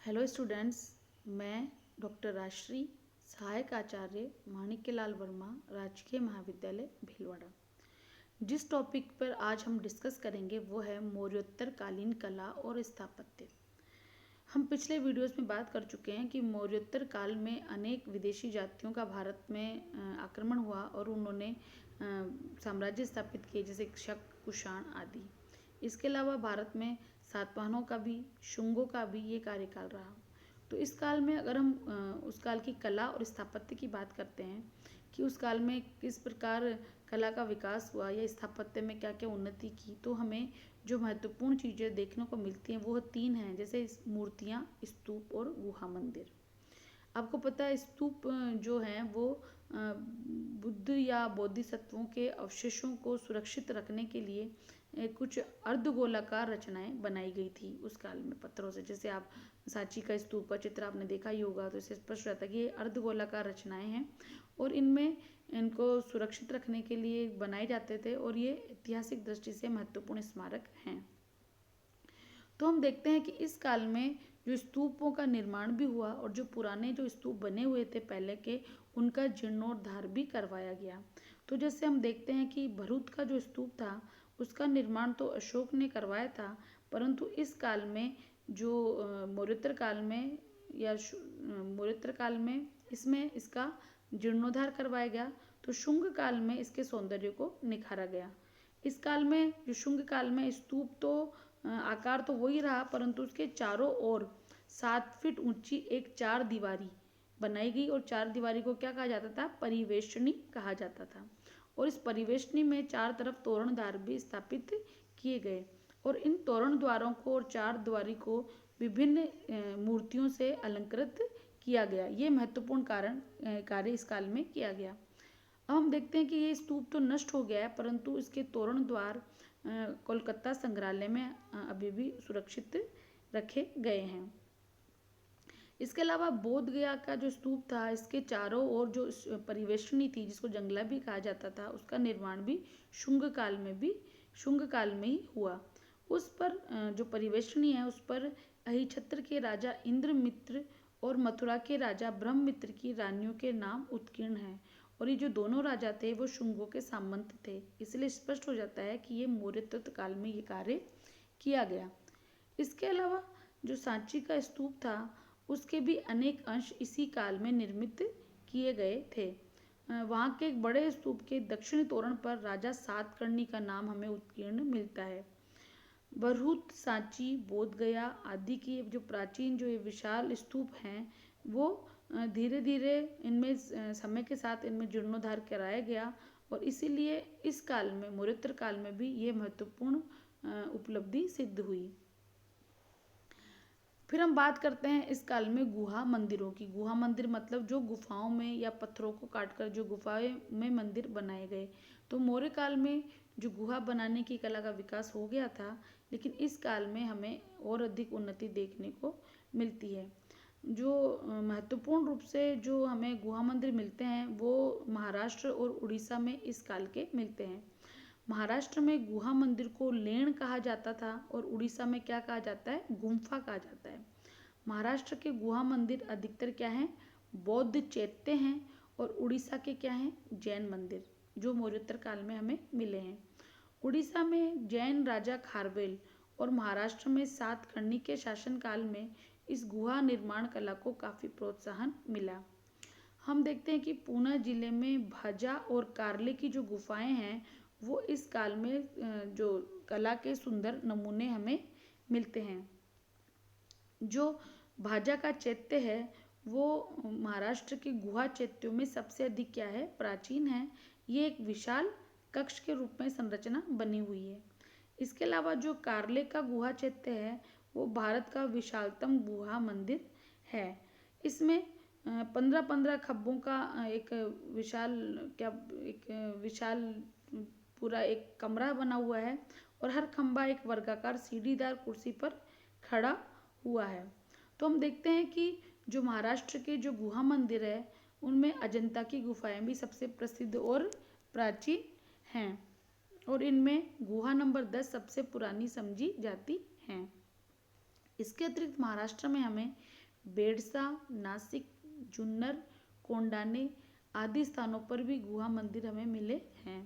Hello students, मैं doctor Rajshree, सहायक आचार्य माणिक्यलाल वर्मा, राजकीय महाविद्यालय भीलवाड़ा। जिस टॉपिक पर आज हम डिस्कस करेंगे वो है मौर्योत्तर कालीन कला और स्थापत्य। हम पिछले वीडियोस में बात कर चुके हैं कि मौर्योत्तर काल में अनेक विदेशी जातियों का भारत में आक्रमण हुआ और उन्होंने साम्राज्य स्थापित किए, जैसे शक, कुषाण आदि। इसके अलावा भारत में सातवाहनों का भी, शुंगों का भी ये कार्यकाल रहा। तो इस काल में अगर हम उस काल की कला और स्थापत्य की बात करते हैं कि उस काल में किस प्रकार कला का विकास हुआ या स्थापत्य में क्या क्या उन्नति की, तो हमें जो महत्वपूर्ण चीज़ें देखने को मिलती हैं वो तीन हैं, जैसे मूर्तियाँ, स्तूप और गुहा मंदिर। आपको पता है स्तूप जो हैं वो बुद्ध या बोधिसत्वों के अवशेषों को सुरक्षित रखने के लिए कुछ अर्धगोलाकार रचनाएं बनाई गई थी उस काल में पत्थरों से। जैसे आप सांची का स्तूप का चित्र आपने देखा ही होगा, तो इससे स्पष्ट रहता है कि ये अर्धगोलाकार रचनाएं हैं और इनमें इनको सुरक्षित रखने के लिए बनाए जाते थे और ये ऐतिहासिक दृष्टि से महत्वपूर्ण स्मारक हैं। तो हम देखते हैं कि इस काल में जो स्तूपों का निर्माण भी हुआ और जो पुराने जो स्तूप बने हुए थे पहले के, उनका जीर्णोद्धार भी करवाया गया। तो जैसे हम देखते हैं कि भरूच का जो स्तूप था उसका निर्माण तो अशोक ने करवाया था, परंतु इस काल में जो मौर्योत्तर काल में या मौर्योत्तर काल में इसमें इसका जीर्णोद्धार करवाया गया। तो शुंग काल में इसके सौंदर्य को निखारा गया। इस काल में जो शुंग काल में स्तूप तो आकार तो वही रहा, परंतु उसके चारों ओर 7 फीट ऊंची एक चार दीवारी बनाई गई और चार दीवारी को क्या कहा जाता था? परिवेष्टनी कहा जाता था। और इस परिवेष्टनी में चार तरफ तोरण द्वार भी स्थापित किए गए और इन तोरण द्वारों को और चार द्वारी को विभिन्न मूर्तियों से अलंकृत किया गया। ये महत्वपूर्ण कार्य इस काल में किया गया। अब हम देखते हैं कि ये स्तूप तो नष्ट हो गया है, परंतु इसके तोरण द्वार कोलकाता संग्रहालय में अभी भी सुरक्षित रखे गए हैं। इसके अलावा बोध गया का जो स्तूप था, इसके चारों ओर जो परिवेष्टनी थी जिसको जंगला भी कहा जाता था, उसका निर्माण भी शुंग काल में ही हुआ। उस पर जो परिवेष्टनी है उस पर अहिछत्र के राजा इंद्रमित्र और मथुरा के राजा ब्रह्ममित्र की रानियों के नाम उत्कीर्ण हैं और ये जो दोनों राजा थे वो शुंगों के सामंत थे। इसलिए स्पष्ट हो जाता है कि ये मौर्योत्तर काल में ये कार्य किया गया। इसके अलावा जो सांची का स्तूप था उसके भी अनेक अंश इसी काल में निर्मित किए गए थे। वहाँ के एक बड़े स्तूप के दक्षिणी तोरण पर राजा सातकर्णी का नाम हमें उत्कीर्ण मिलता है। भरूच, सांची, बोध गया आदि की जो प्राचीन जो ये विशाल स्तूप हैं वो धीरे धीरे इनमें समय के साथ इनमें जीर्णोद्धार कराया गया और इसीलिए इस काल में मौर्योत्तर काल में भी ये महत्वपूर्ण उपलब्धि सिद्ध हुई। फिर हम बात करते हैं इस काल में गुहा मंदिरों की। गुहा मंदिर मतलब जो गुफाओं में या पत्थरों को काटकर जो गुफाएं में मंदिर बनाए गए। तो मौर्य काल में जो गुहा बनाने की कला का विकास हो गया था, लेकिन इस काल में हमें और अधिक उन्नति देखने को मिलती है। जो महत्वपूर्ण रूप से जो हमें गुहा मंदिर मिलते हैं वो महाराष्ट्र और उड़ीसा में इस काल के मिलते हैं। महाराष्ट्र में गुहा मंदिर को लेण कहा जाता था और उड़ीसा में क्या कहा जाता है? गुम्फा कहा जाता है। महाराष्ट्र के गुहा मंदिर अधिकतर क्या हैं? बौद्ध चैत्य हैं और उड़ीसा के क्या हैं? जैन मंदिर, जो मौर्योत्तर काल में हमें मिले हैं। उड़ीसा में जैन राजा खारवेल और महाराष्ट्र में सातकर्णी के शासनकाल में इस गुहा निर्माण कला को काफ़ी प्रोत्साहन मिला। हम देखते हैं कि पूना जिले में भाजा और कार्ले की जो गुफाएं हैं वो इस काल में जो कला के सुंदर नमूने हमें मिलते हैं। जो भाजा का चैत्य है वो महाराष्ट्र के गुहा चैत्यों में सबसे अधिक क्या है? प्राचीन है। ये एक विशाल कक्ष के रूप में संरचना बनी हुई है। इसके अलावा जो कार्ले का गुहा चैत्य है वो भारत का विशालतम गुहा मंदिर है। इसमें 15-15 खम्भों का एक विशाल पूरा एक कमरा बना हुआ है और हर खम्भा एक वर्गाकार सीढ़ीदार कुर्सी पर खड़ा हुआ है। तो हम देखते हैं कि जो महाराष्ट्र के जो गुहा मंदिर है उनमें अजंता की गुफाएं भी सबसे प्रसिद्ध और प्राचीन हैं और इनमें गुहा नंबर 10 सबसे पुरानी समझी जाती हैं। इसके अतिरिक्त महाराष्ट्र में हमें बेडसा, नासिक, जुन्नर, कोंडाने आदि स्थानों पर भी गुहा मंदिर हमें मिले हैं।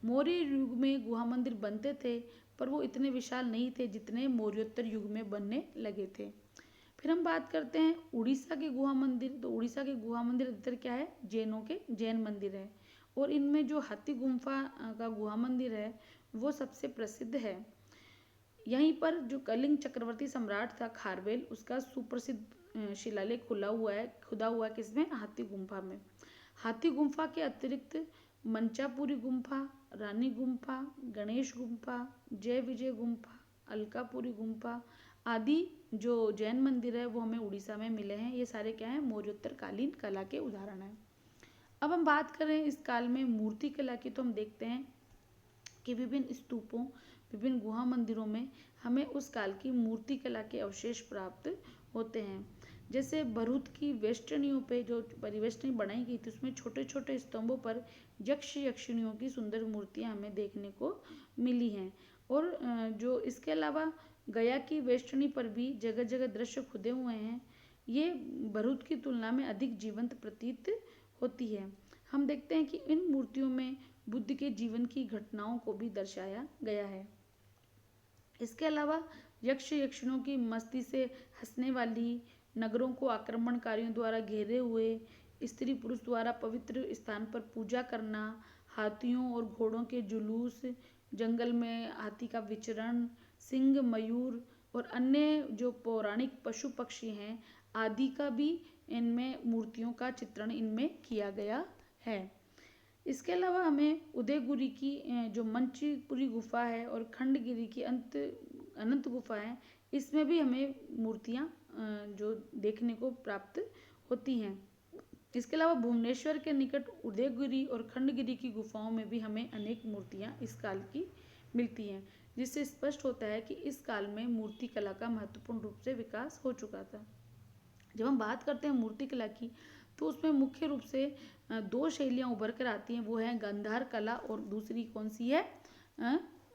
मौर्य युग में गुहा मंदिर बनते थे, पर वो इतने विशाल नहीं थे जितने मौर्योत्तर युग में बनने लगे थे। फिर हम बात करते हैं उड़ीसा के गुहा मंदिर। तो उड़ीसा के गुहा मंदिर अधिकतर क्या है, जैनों के जैन मंदिर है, और इनमें जो हाथी गुम्फा का गुहा मंदिर है वो सबसे प्रसिद्ध है। यहीं पर जो कलिंग चक्रवर्ती सम्राट था खारवेल, उसका सुप्रसिद्ध शिलालेख खुदा हुआ है किसमें, हाथी गुम्फा में। हाथी गुम्फा के अतिरिक्त मंचापुरी गुम्फा, रानी गुम्फा, गणेश गुम्फा, जय विजय गुम्फा, अलकापुरी गुम्फा आदि जो जैन मंदिर है वो हमें उड़ीसा में मिले हैं। ये सारे क्या हैं, मौर्योत्तर कालीन कला के उदाहरण हैं। अब हम बात करें इस काल में मूर्ति कला की, तो हम देखते हैं कि विभिन्न स्तूपों, विभिन्न गुहा मंदिरों में हमें उस काल की मूर्ति कला के अवशेष प्राप्त होते हैं। जैसे भरूच की वेष्टनियों पे जो परिवेष्टनी बनाई गई थी, उसमें छोटे छोटे स्तंभों पर यक्ष यक्षिणियों की सुंदर मूर्तियां हमें देखने को मिली हैं। और जो इसके अलावा गया की वेष्टनी पर भी जगह जगह दृश्य खुदे हुए हैं। ये भरूच की तुलना में अधिक जीवंत प्रतीत होती है। हम देखते हैं कि इन मूर्तियों में बुद्ध के जीवन की घटनाओं को भी दर्शाया गया है। इसके अलावा यक्ष यक्षिणों की मस्ती से हंसने वाली, नगरों को आक्रमणकारियों द्वारा घेरे हुए, स्त्री पुरुष द्वारा पवित्र स्थान पर पूजा करना, हाथियों और घोड़ों के जुलूस, जंगल में हाथी का विचरण, सिंह, मयूर और अन्य जो पौराणिक पशु पक्षी हैं आदि का भी इनमें मूर्तियों का चित्रण इनमें किया गया है। इसके अलावा हमें उदयगिरि की जो मंचपुरी गुफा है और खंडगिरी की अनंत गुफा है, इसमें भी हमें मूर्तियां जो देखने को प्राप्त होती हैं। इसके अलावा भुवनेश्वर के निकट उदयगिरि और खंडगिरी की गुफाओं में भी हमें अनेक मूर्तियां इस काल की मिलती हैं, जिससे स्पष्ट होता है कि इस काल में मूर्ति कला का महत्वपूर्ण रूप से विकास हो चुका था। जब हम बात करते हैं मूर्ति कला की, तो उसमें मुख्य रूप से दो शैलियाँ उभर कर आती हैं, वो है गांधार कला और दूसरी कौन सी है,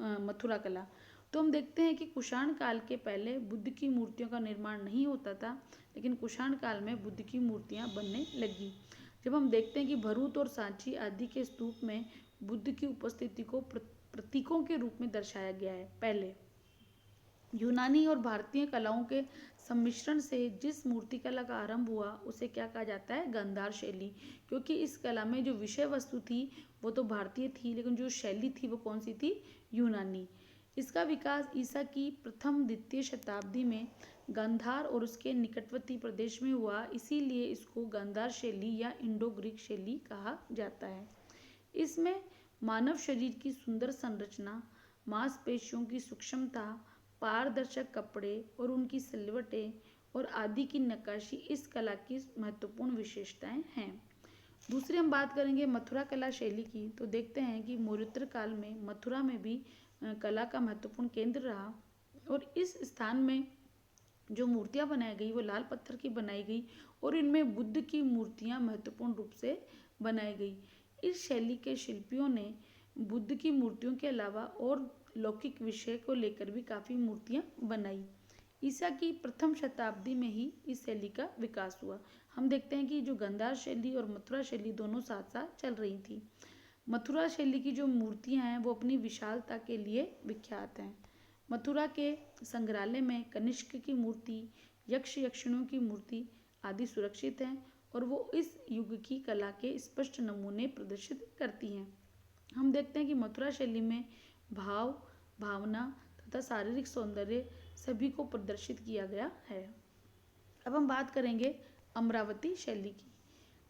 मथुरा कला। तो हम देखते हैं कि कुषाण काल के पहले बुद्ध की मूर्तियों का निर्माण नहीं होता था, लेकिन कुषाण काल में बुद्ध की मूर्तियाँ बनने लगी। जब हम देखते हैं कि भरूच और सांची आदि के स्तूप में बुद्ध की उपस्थिति को प्रतीकों के रूप में दर्शाया गया है। पहले यूनानी और भारतीय कलाओं के सम्मिश्रण से जिस मूर्ति कला का आरंभ हुआ उसे क्या कहा जाता है, गांधार शैली। क्योंकि इस कला में जो विषय वस्तु थी वो तो भारतीय थी, लेकिन जो शैली थी वो कौन सी थी, यूनानी। इसका विकास ईसा की प्रथम द्वितीय शताब्दी में गांधार और उसके निकटवर्ती प्रदेश में हुआ, इसीलिए इसको गांधार शैली या इंडो ग्रीक शैली कहा जाता है। इसमें मानव शरीर की सुंदर संरचना, मांसपेशियों की सूक्ष्मता, पारदर्शक कपड़े और उनकी सिलवटें और आदि की नक्काशी इस कला की महत्वपूर्ण विशेषताएं हैं। दूसरी हम बात करेंगे मथुरा कला शैली की, तो देखते हैं कि मौर्योत्तर काल में मथुरा में भी कला का महत्वपूर्ण केंद्र रहा, और इस स्थान में जो मूर्तियां बनाई गई वो लाल पत्थर की बनाई गई, और इनमें बुद्ध की मूर्तियां महत्वपूर्ण रूप से बनाई गई। इस शैली के शिल्पियों ने बुद्ध की मूर्तियों के अलावा और लौकिक विषय को लेकर भी काफ़ी मूर्तियां बनाई। ईसा की प्रथम शताब्दी में ही इस शैली का विकास हुआ। हम देखते हैं कि जो गांधार शैली और मथुरा शैली दोनों साथ साथ चल रही थी। मथुरा शैली की जो मूर्तियां हैं वो अपनी विशालता के लिए विख्यात हैं। मथुरा के संग्रहालय में कनिष्क की मूर्ति, यक्ष यक्षिणियों की मूर्ति आदि सुरक्षित हैं, और वो इस युग की कला के स्पष्ट नमूने प्रदर्शित करती हैं। हम देखते हैं कि मथुरा शैली में भाव, भावना तथा शारीरिक सौंदर्य सभी को प्रदर्शित किया गया है। अब हम बात करेंगे अमरावती शैली की।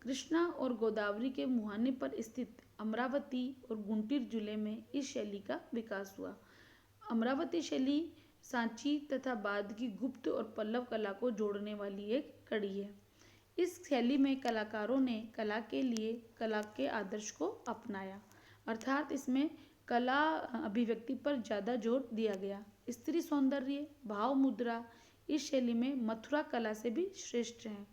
कृष्णा और गोदावरी के मुहाने पर स्थित अमरावती और गुंटूर जिले में इस शैली का विकास हुआ। अमरावती शैली सांची तथा बाद की गुप्त और पल्लव कला को जोड़ने वाली एक कड़ी है। इस शैली में कलाकारों ने कला के लिए कला के आदर्श को अपनाया, अर्थात इसमें कला अभिव्यक्ति पर ज़्यादा जोर दिया गया। स्त्री सौंदर्य, भाव, मुद्रा इस शैली में मथुरा कला से भी श्रेष्ठ हैं,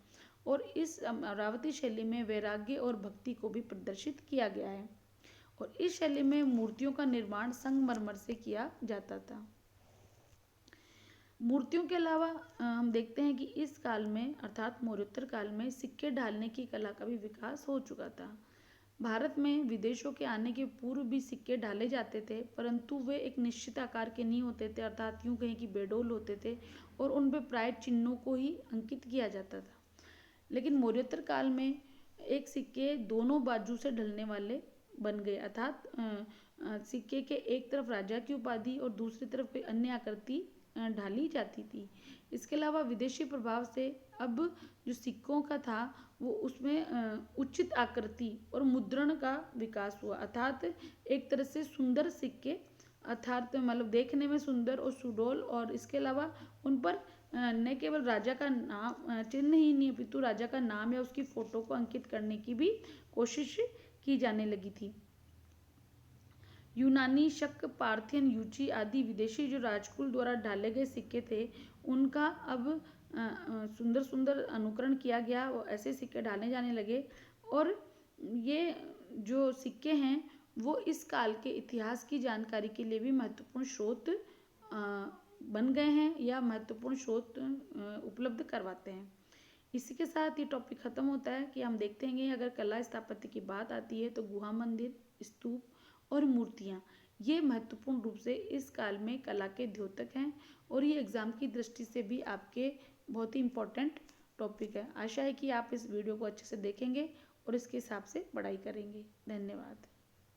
और इस अमरावती शैली में वैराग्य और भक्ति को भी प्रदर्शित किया गया है। और इस शैली में मूर्तियों का निर्माण संगमरमर से किया जाता था। मूर्तियों के अलावा हम देखते हैं कि इस काल में अर्थात मौर्योत्तर काल में सिक्के ढालने की कला का भी विकास हो चुका था। भारत में विदेशों के आने के पूर्व भी सिक्के डाले जाते थे, परंतु वे एक निश्चित आकार के नहीं होते थे, अर्थात यूं कहें कि बेडोल होते थे और उन पे प्राय चिन्हों को ही अंकित किया जाता था। लेकिन मौर्योत्तर काल में एक सिक्के दोनों बाजू से ढलने वाले बन गए, अर्थात सिक्के के एक तरफ राजा की उपाधि और दूसरी तरफ कोई अन्य आकृति ढाली जाती थी। इसके अलावा विदेशी प्रभाव से अब जो सिक्कों का था वो उसमें उचित आकृति और मुद्रण का विकास हुआ, अर्थात एक तरह से सुंदर सिक्के, अर्थात मतलब देखने में सुंदर और सुडौल, और इसके अलावा उन पर न केवल राजा का नाम चिन्ह ही नहीं अपितु राजा का नाम या उसकी फोटो को अंकित करने की भी कोशिश की जाने लगी थी। यूनानी, शक, पार्थियन, यूची आदि विदेशी जो राजकुल द्वारा डाले गए सिक्के थे उनका अब सुंदर सुंदर अनुकरण किया गया, वो ऐसे सिक्के डाले जाने लगे। और ये जो सिक्के हैं वो इस काल के इतिहास की जानकारी के लिए भी महत्वपूर्ण स्रोत बन गए हैं या महत्वपूर्ण स्रोत उपलब्ध करवाते हैं। इसी के साथ ये टॉपिक खत्म होता है कि हम देखते हैं कि अगर कला स्थापत्य की बात आती है तो गुहा मंदिर, स्तूप और मूर्तियाँ ये महत्वपूर्ण रूप से इस काल में कला के द्योतक हैं, और ये एग्ज़ाम की दृष्टि से भी आपके बहुत ही इम्पोर्टेंट टॉपिक है। आशा है कि आप इस वीडियो को अच्छे से देखेंगे और इसके हिसाब से पढ़ाई करेंगे। धन्यवाद।